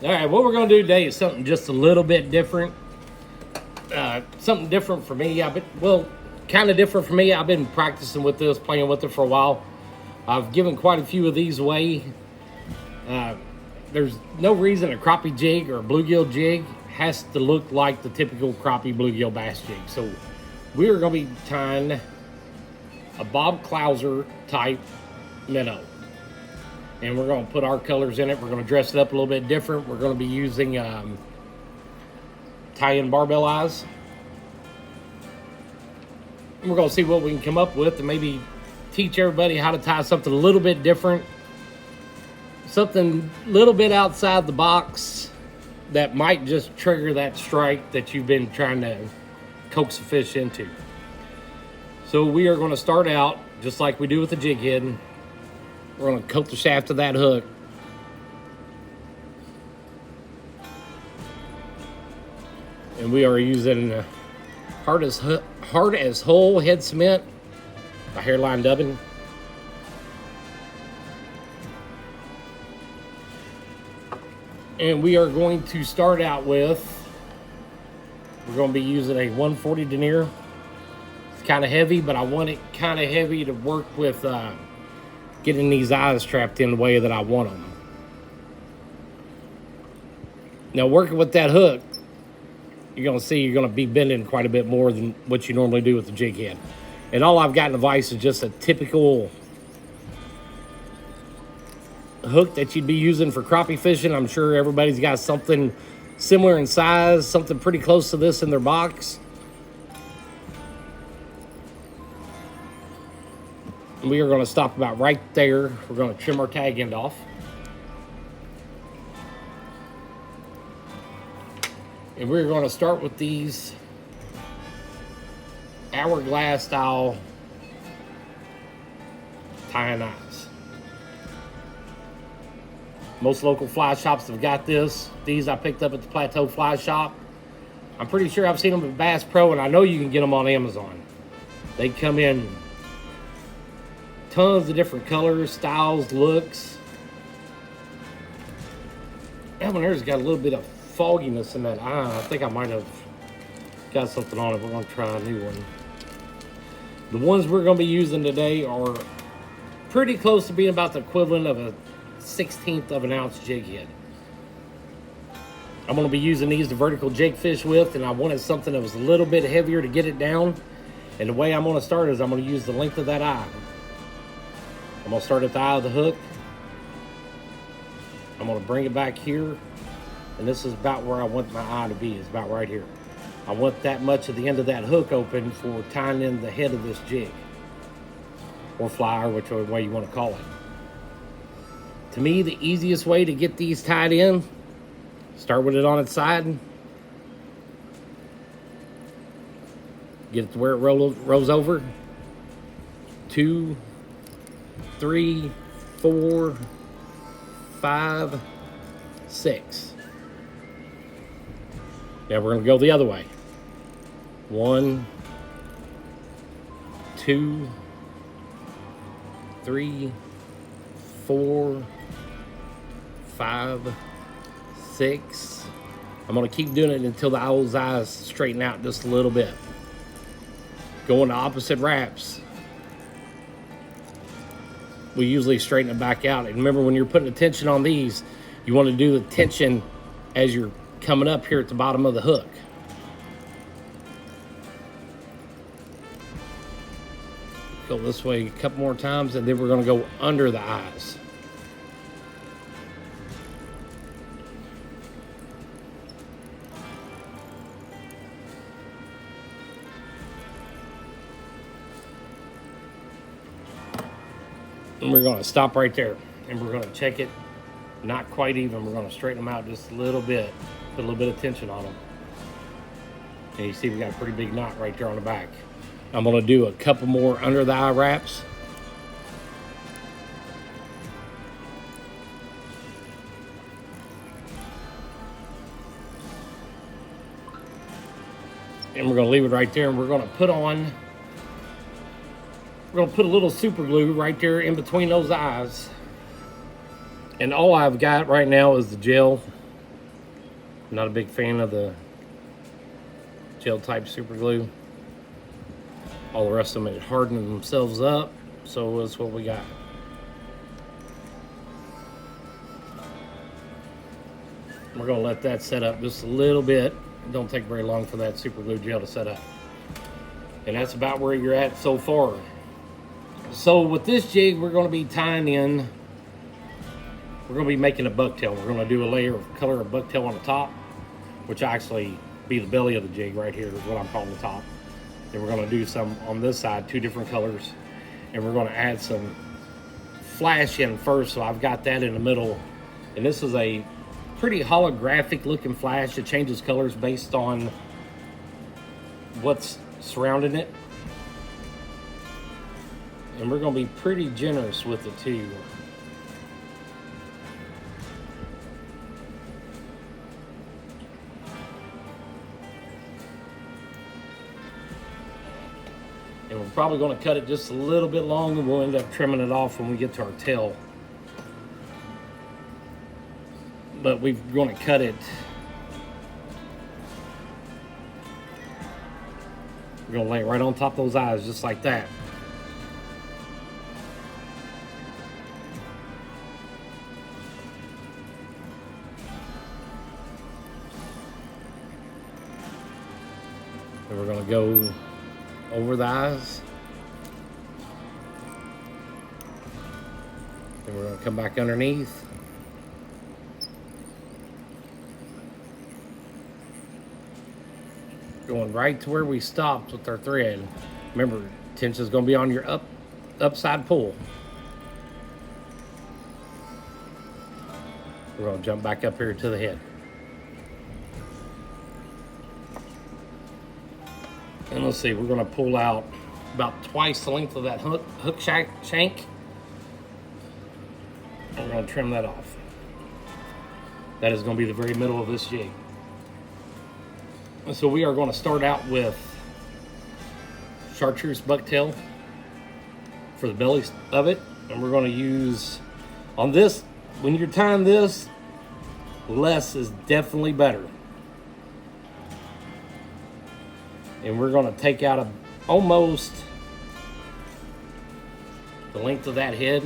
All right, what we're gonna do today is something just a little bit different. Something different for me. Kind of different for me. I've been practicing with this, playing with it for a while. I've given quite a few of these away. There's no reason a crappie jig or a bluegill jig has to look like the typical crappie bluegill bass jig. So we are going to be tying a Bob Clouser type minnow. And we're going to put our colors in it. We're going to dress it up a little bit different. We're going to be using tie-in barbell eyes. And we're going to see what we can come up with and maybe teach everybody how to tie something a little bit different. Something a little bit outside the box that might just trigger that strike that you've been trying to coax a fish into. So we are going to start out just like we do with the jig head. We're going to coat the shaft of that hook. And we are using hard as whole head cement by hairline dubbing. And we are going to start out with, we're going to be using a 140 denier. It's kind of heavy, but I want it kind of heavy to work with getting these eyes trapped in the way that I want them. Now, working with that hook, you're going to see you're going to be bending quite a bit more than what you normally do with the jig head. And all I've got in the vise is just a typical hook that you'd be using for crappie fishing. I'm sure everybody's got something similar in size, something pretty close to this in their box. We are going to stop about right there. We're going to trim our tag end off. And we're going to start with these hourglass style tying eyes. Most local fly shops have got this. These I picked up at the Plateau Fly Shop. I'm pretty sure I've seen them at Bass Pro, and I know you can get them on Amazon. They come in tons of different colors, styles, looks. That one there's got a little bit of fogginess in that eye. I think I might have got something on it. We're going to try a new one. The ones we're going to be using today are pretty close to being about the equivalent of a 1/16 of an ounce jig head. I'm going to be using these to vertical jig fish with, and I wanted something that was a little bit heavier to get it down. And the way I'm going to start is I'm going to use the length of that eye. I'm going to start at the eye of the hook. I'm going to bring it back here, and this is about where I want my eye to be. It's about right here. I want that much of the end of that hook open for tying in the head of this jig, or fly, or whichever way you want to call it. To me, the easiest way to get these tied in, start with it on its side, get it to where it rolls over. 2, 3, 4, 5, 6. Now we're going to go the other way. 1, 2, 3, 4, 5, 6. I'm going to keep doing it until the owl's eyes straighten out just a little bit. Going to opposite wraps. We usually straighten it back out. And remember, when you're putting the tension on these, you want to do the tension as you're coming up here at the bottom of the hook. Go this way a couple more times, and then we're going to go under the eyes. And we're going to stop right there, and we're going to check it. Not quite even. We're going to straighten them out just a little bit. Put a little bit of tension on them. And you see we got a pretty big knot right there on the back. I'm going to do a couple more under the eye wraps. And we're going to leave it right there, and we're going to put on, we're going to put a little super glue right there in between those eyes. And all I've got right now is the gel. Not a big fan of the gel type super glue. All the rest of them had hardened themselves up, so that's what we got. We're gonna let that set up just a little bit. It don't take very long for that super glue gel to set up. And that's about where you're at so far. So with this jig, we're gonna be tying in, we're gonna be making a bucktail. We're gonna do a layer of color of bucktail on the top, which actually be the belly of the jig right here is what I'm calling the top. And we're gonna do some on this side, 2 different colors. And we're gonna add some flash in first. So I've got that in the middle. And this is a pretty holographic looking flash. It changes colors based on what's surrounding it. And we're gonna be pretty generous with it too. And we're probably gonna cut it just a little bit long, and we'll end up trimming it off when we get to our tail. But we're gonna cut it. We're gonna lay it right on top of those eyes, just like that. And we're gonna go over the eyes. And we're gonna come back underneath. Going right to where we stopped with our thread. Remember, tension's gonna be on your upside pull. We're gonna jump back up here to the head. And let's see, we're gonna pull out about twice the length of that hook shank. And we're gonna trim that off. That is gonna be the very middle of this jig. And so we are gonna start out with chartreuse bucktail for the belly of it. And we're gonna use, on this, when you're tying this, less is definitely better. And we're gonna take out almost the length of that head,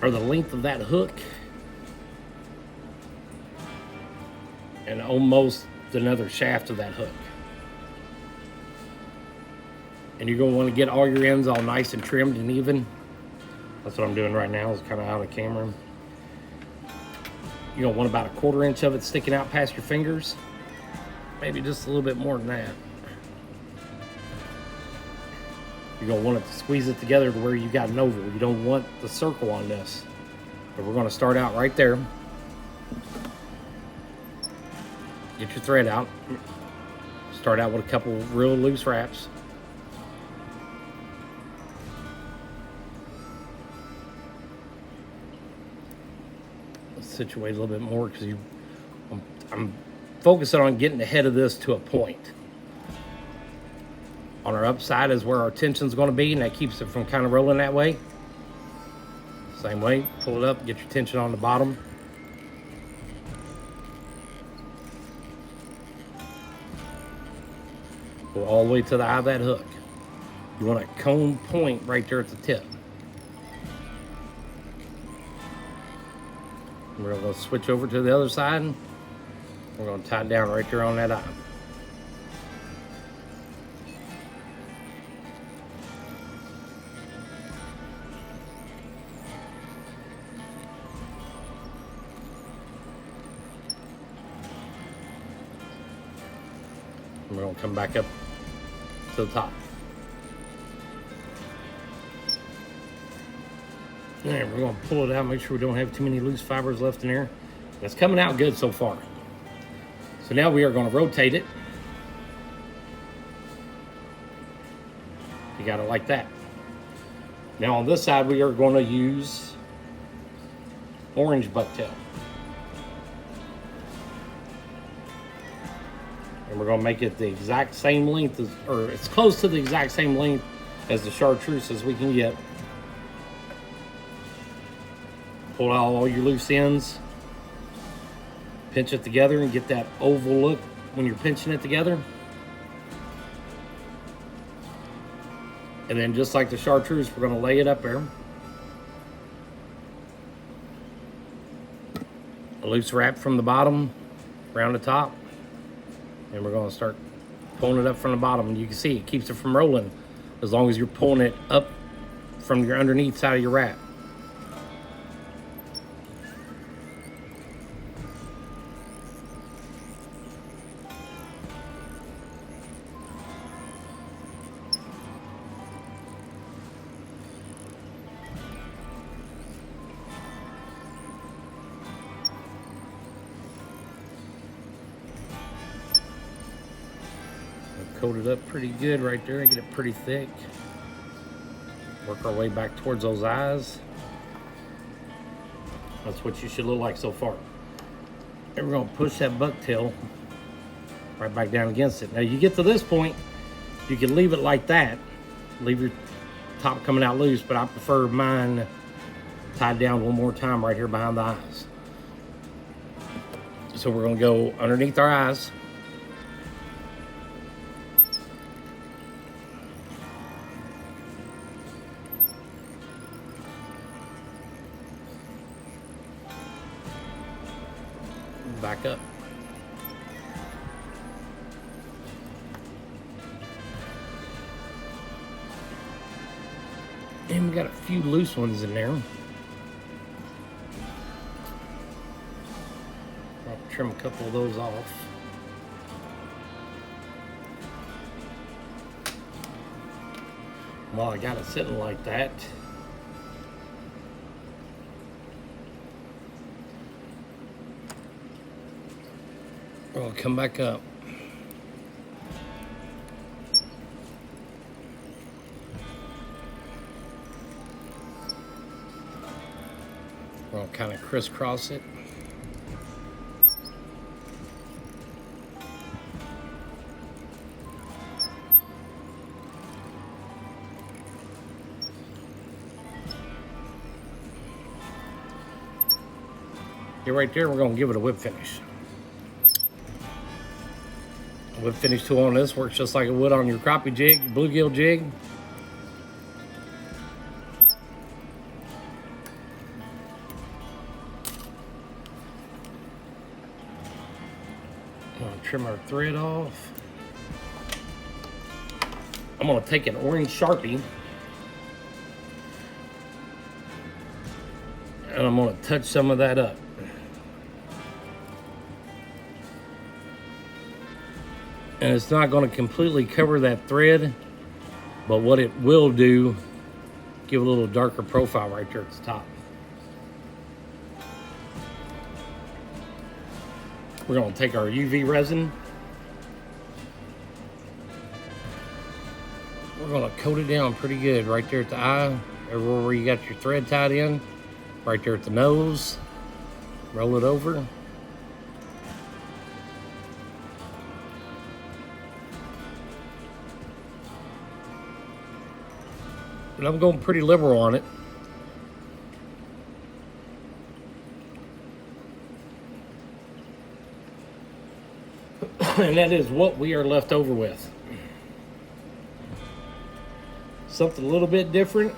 or the length of that hook, and almost another shaft of that hook. And you're gonna wanna get all your ends all nice and trimmed and even. That's what I'm doing right now, is kind of out of the camera. You're gonna want about 1/4 inch of it sticking out past your fingers. Maybe just a little bit more than that. You're gonna want it to squeeze it together to where you got an oval. You don't want the circle on this. But we're gonna start out right there. Get your thread out. Start out with a couple real loose wraps. Let's situate a little bit more because I'm focusing on getting the head of this to a point. On our upside is where our tension's going to be, and that keeps it from kind of rolling that way. Same way, pull it up, get your tension on the bottom. Go all the way to the eye of that hook. You want a cone point right there at the tip. We're going to switch over to the other side. We're going to tie it down right there on that eye. And we're going to come back up to the top. There, we're going to pull it out, make sure we don't have too many loose fibers left in there. That's coming out good so far. So now we are going to rotate it. You got it like that. Now on this side, we are going to use orange bucktail. And we're going to make it the exact same length, or it's close to the exact same length as the chartreuse as we can get. Pull out all your loose ends. Pinch it together and get that oval look when you're pinching it together. And then just like the chartreuse, we're gonna lay it up there. A loose wrap from the bottom, around the top. And we're gonna start pulling it up from the bottom. And you can see it keeps it from rolling as long as you're pulling it up from your underneath side of your wrap. Coat it up pretty good right there and get it pretty thick. Work our way back towards those eyes. That's what you should look like so far. And we're gonna push that bucktail right back down against it. Now you get to this point, you can leave it like that. Leave your top coming out loose, but I prefer mine tied down one more time right here behind the eyes. So we're gonna go underneath our eyes. Back up. And we got a few loose ones in there. I'll trim a couple of those off. While I got it sitting like that, I'll come back up. I'll kind of crisscross it. Here, right there, we're going to give it a whip finish. Whip finish tool on this works just like it would on your crappie jig, your bluegill jig. I'm gonna trim our thread off. I'm gonna take an orange Sharpie and I'm gonna touch some of that up. And it's not going to completely cover that thread, but what it will do, give a little darker profile right there at the top. We're going to take our UV resin. We're going to coat it down pretty good right there at the eye, everywhere where you got your thread tied in, right there at the nose. Roll it over. And I'm going pretty liberal on it. And that is what we are left over with. Something a little bit different.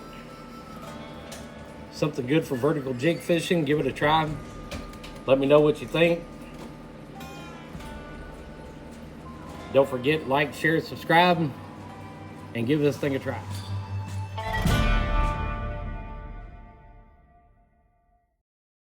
Something good for vertical jig fishing. Give it a try. Let me know what you think. Don't forget, like, share, subscribe, and give this thing a try.